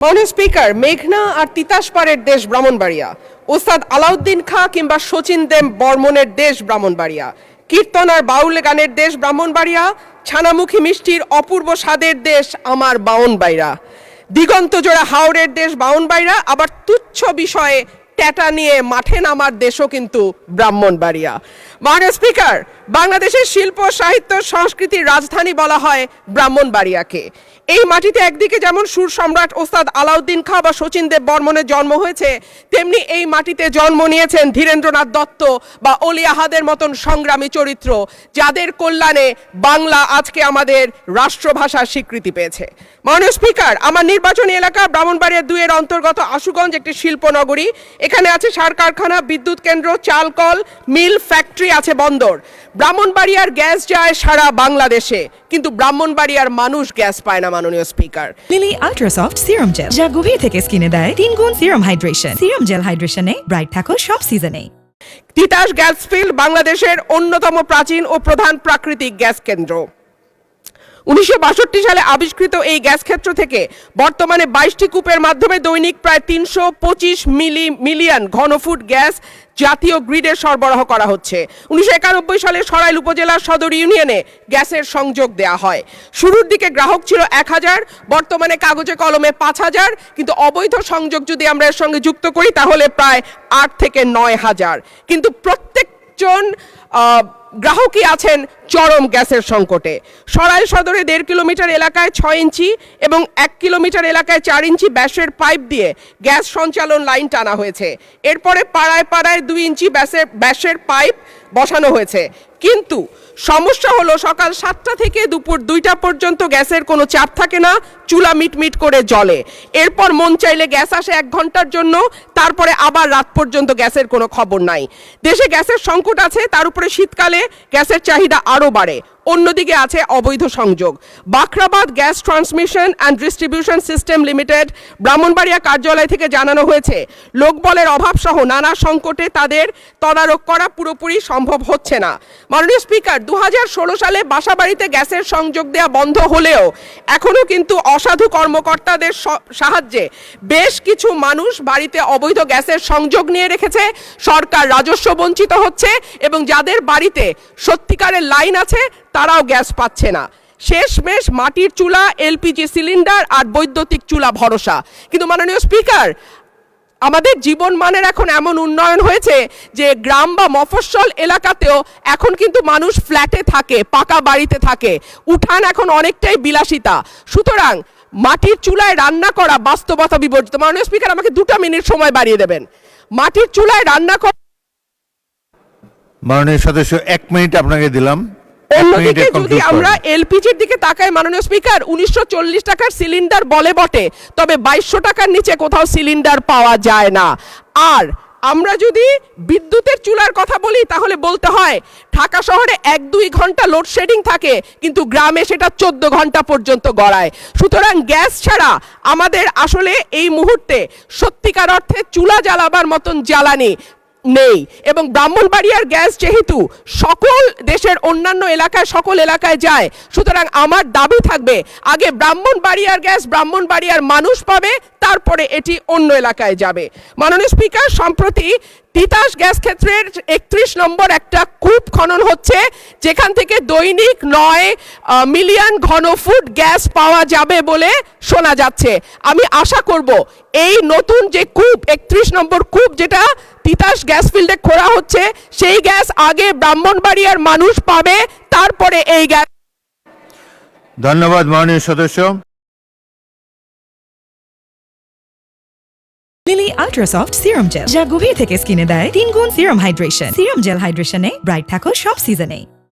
মাননীয় স্পিকার, মেঘনা আর তিতাস পাড়ের দেশ ব্রাহ্মণবাড়িয়া, ওস্তাদ আলাউদ্দিন খাঁ কিংবা শচীন দেব বর্মনের দেশ ব্রাহ্মণবাড়িয়া, কীর্তন আর বাউল গানের দেশ ব্রাহ্মণবাড়িয়া, ছানামুখী মিষ্টির অপূর্ব স্বাদের দেশ আমার বাউনবাড়িয়া, দিগন্ত জোড়া হাওরের দেশ বাউনবাড়িয়া, আবার তুচ্ছ বিষয়ে ট্যাটা নিয়ে মাঠে নামার দেশও কিন্তু ব্রাহ্মণবাড়িয়া। মাননীয় স্পিকার, বাংলাদেশের শিল্প সাহিত্য সংস্কৃতির রাজধানী বলা হয় ব্রাহ্মণবাড়িয়াকে। এই মাটিতে একদিকে যেমন সুর সম্রাট ওস্তাদ আলাউদ্দিন খাঁ বা শচীন দেব বর্মনের জন্ম হয়েছে, তেমনি এই মাটিতে জন্ম নিয়েছেন ধীরেন্দ্রনাথ দত্ত বা অলি আহাদের মতন সংগ্রামী চরিত্র, যাদের কল্যাণে বাংলা আজকে আমাদের রাষ্ট্রভাষার স্বীকৃতি পেয়েছে। মাননীয় স্পিকার, আমার নির্বাচনী এলাকা ব্রাহ্মণবাড়িয়া 2 এর অন্তর্গত আশুগঞ্জ একটি শিল্পনগরী। এখানে আছে সার কারখানা, বিদ্যুৎ কেন্দ্র, চাল কল, মিল, ফ্যাক্টরি, আছে বন্দর। ব্রাহ্মণবাড়িয়ার গ্যাস যায় সারা বাংলাদেশে, কিন্তু ব্রাহ্মণবাড়িয়ার মানুষ গ্যাস পায় না। মাননীয় speaker, Lily ultrasoft serum gel, যা গভীর থেকে স্কিনে দেয় 3 গুণ সিরাম হাইড্রেশন। সিরাম জেল হাইড্রেশনে ব্রাইট থাকো সব সিজনে। তিতাস গ্যাস ফিল্ড বাংলাদেশের অন্যতম প্রাচীন ও প্রধান প্রাকৃতিক গ্যাস কেন্দ্র। 1962 সালে আবিষ্কৃত এই গ্যাস ক্ষেত্র থেকে বর্তমানে 22টি কূপের মাধ্যমে দৈনিক প্রায় 325 মিলিয়ন ঘনফুট গ্যাস জাতীয় গ্রিডে সরবরাহ করা হচ্ছে। 1991 সালে সরাইল উপজেলার সদর ইউনিয়নে গ্যাসের সংযোগ দেয়া হয়। শুরুর দিকে গ্রাহক ছিল 1000, বর্তমানে কাগজে কলমে 5000, কিন্তু অবৈধ সংযোগ যদি আমরা এর সঙ্গে যুক্ত করি তাহলে প্রায় 8 থেকে 9000। কিন্তু প্রত্যেকজন গ্রাহকই আছেন চরম গ্যাসের সংকটে। সরাইল সদরে 1.5 কিলোমিটার এলাকায় 6 ইঞ্চি এবং 1 কিলোমিটার এলাকায় 4 ইঞ্চি ব্যাসের পাইপ দিয়ে গ্যাস সঞ্চালন লাইন টানা হয়েছে। এরপরে পাড়ায় পাড়ায় 2 ইঞ্চি ব্যাসের পাইপ বসানো হয়েছে। কিন্তু সমস্যা হলো সকাল 7টা থেকে দুপুর 2টা পর্যন্ত গ্যাসের কোনো চাপ থাকে না, চুলা মিটমিট করে জ্বলে। এরপর মন চাইলে গ্যাস আসে 1 ঘন্টার জন্য, তারপরে আবার রাত পর্যন্ত গ্যাসের কোনো খবর নাই। দেশে গ্যাসের সংকট আছে, তার উপরে শীতকালে গ্যাসের চাহিদা আরও বাড়ে। অন্যদিকে আছে অবৈধ সংযোগ। Bakhrabad gas transmission and distribution system limited Brahmanbaria কার্যালয় থেকে জানানো হয়েছে, লোকবলের অভাব সহ নানা সংকটে তাদের তদারক করা পুরোপুরি সম্ভব হচ্ছে না। মাননীয় স্পিকার, 2016 সালে বাসাবাড়িতে গ্যাসের সংযোগ দেওয়া বন্ধ হলেও এখনও কিন্তু অসাধু কর্মকর্তাদের সাহায্যে বেশ কিছু মানুষ বাড়িতে অবৈধ গ্যাসের সংযোগ নিয়ে রেখেছে। সরকার রাজস্ব বঞ্চিত হচ্ছে এবং যাদের বাড়িতে সত্যিকারের লাইন আছে তারাও গ্যাস পাচ্ছে না। শেষমেশ মাটির চুলা, এলপিজি সিলিন্ডার আর বৈদ্যুতিক চুলা ভরসা। কিন্তু মাননীয় স্পিকার, আমাদের জীবন মানের এখন এমন উন্নয়ন হয়েছে যে গ্রাম বা মফস্বল এলাকাতেও এখন কিন্তু মানুষ ফ্ল্যাটে থাকে, পাকা বাড়িতে থাকে। উঠান এখন অনেকটাই বিলাসিতা। সুতরাং মাটির চুলায় রান্না করা বাস্তবতা বিবর্জিত। মাননীয় স্পিকার, আমাকে 2টা মিনিট সময় বাড়িয়ে দেবেন। মাটির চুলায় রান্না করা, মাননীয় সদস্য 1 মিনিট আপনাকে দিলাম। অন্যদিকে যদি আমরা এলপিজির দিকে তাকাই মাননীয় স্পিকার, 1940 টাকার সিলিন্ডার বলে বটে, তবে 2200 টাকার নিচে কোথাও সিলিন্ডার পাওয়া যায় না। আর আমরা যদি বিদ্যুতের চুলার কথা বলি তাহলে বলতে হয় ঢাকা শহরে 1-2 ঘন্টা লোডশেডিং থাকে, কিন্তু গ্রামে সেটা 14 ঘন্টা পর্যন্ত গড়ায়। সুতরাং গ্যাস ছাড়া আমাদের আসলে এই মুহূর্তে সত্যিকার অর্থে চুলা জ্বালাবার মতন জ্বালানি নেই। এবং ব্রাহ্মণবাড়িয়ার গ্যাস যেহেতু সকল দেশের অন্যান্য এলাকায় সকল এলাকায় যায়, সুতরাং আমার দাবি থাকবে আগে ব্রাহ্মণবাড়িয়ার গ্যাস ব্রাহ্মণবাড়িয়ার মানুষ পাবে, তারপরে এটি অন্য এলাকায় যাবে। মাননীয় স্পিকার, সম্প্রতি তিতাস গ্যাস ক্ষেত্রের 31 নম্বর একটা কূপ খনন হচ্ছে, যেখান থেকে দৈনিক 9 মিলিয়ন ঘনফুট গ্যাস পাওয়া যাবে বলে শোনা যাচ্ছে। আমি আশা করব এই নতুন যে কূপ 31 নম্বর কূপ যেটা তিতাস গ্যাস ফিল্ডে খোঁড়া হচ্ছে, সেই গ্যাস আগে ব্রাহ্মণবাড়িয়ার মানুষ পাবে, তারপরে এই গ্যাস। ধন্যবাদ মাননীয় সদস্য। লিলি আল্ট্রাসফট সিরাম জেল, যা গভীর থেকে স্কিনে দেয় 3 গুণ সিরাম হাইড্রেশন। সিরাম জেল হাইড্রেশনে ব্রাইট থাকো সব সিজনে।